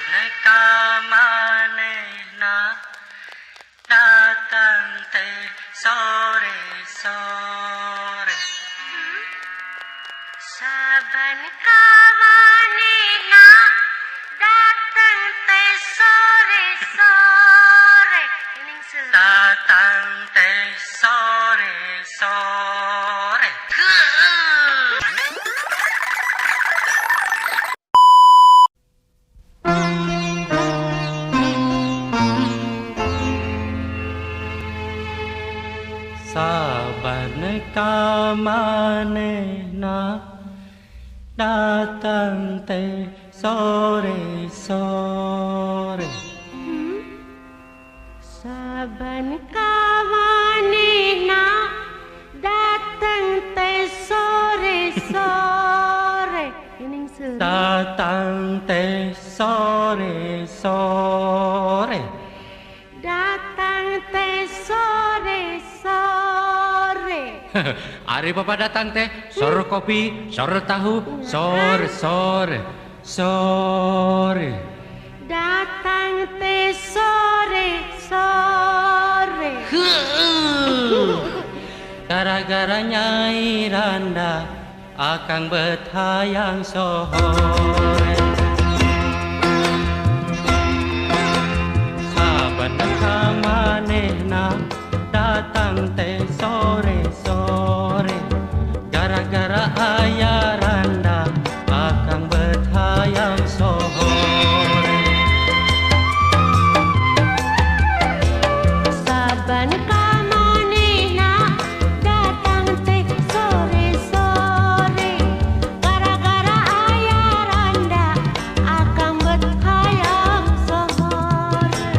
Sabaneka manehna datang teh sore-sore. Sabaneka manehna datang teh sore-sore. Datang teh sore-sore. Sabaneka manehna datang teh sore-sore. Sabaneka manehna datang teh sore-sore. Datang teh sore-sore. Datang teh sore-sore. Ari Bapak datang teh sor kopi, sor tahu, sore sore sore. Datang teh sore-sore. Gara-gara Nyai Randa akang betayang sore. Sabaneka manehna datang teh sore-sore. Gara-gara aya Randa akang betayang sore. Sabaneka manehna datang teh sore-sore. Gara-gara aya Randa akang betayang sore.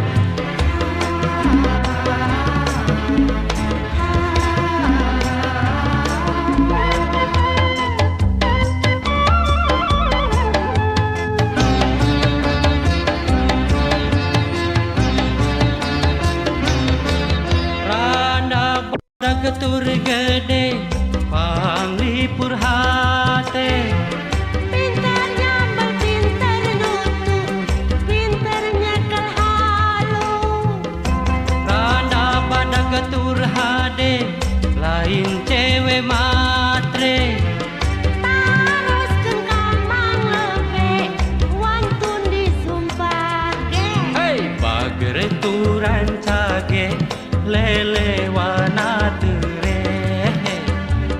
Randa pada ketur gede panglipur hate. Pintarnya berpintar nutup, pintarnya kehalu. Randa pada ketur hade lain cewek matre. Taroskeun ka Mang Lebe, wantun disumpah ge. Hei bagere turan cage lelewana tere.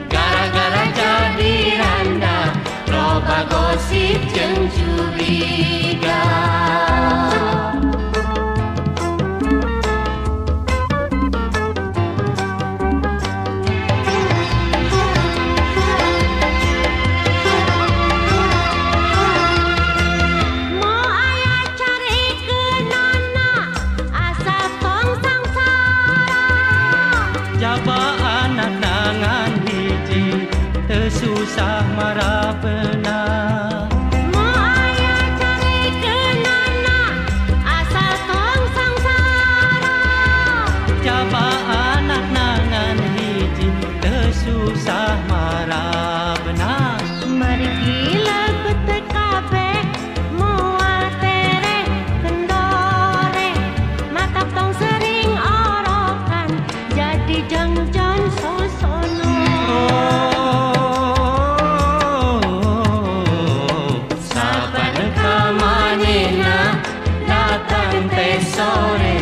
Gara-gara jadi Randa loba gosip jeung curiga. Mau aya carikeunana asal tong sangsara. Jaba anak nangan hiji teu susah marapna. Mau aya carikeunana asal tong sangsara. Jaba anak nangan hiji teu susah marapna. Mari gila bete kabeh moal tere kendore. Mata tong sering orokan jadi jangjan sosono. Sabaneka manehna datang teh sore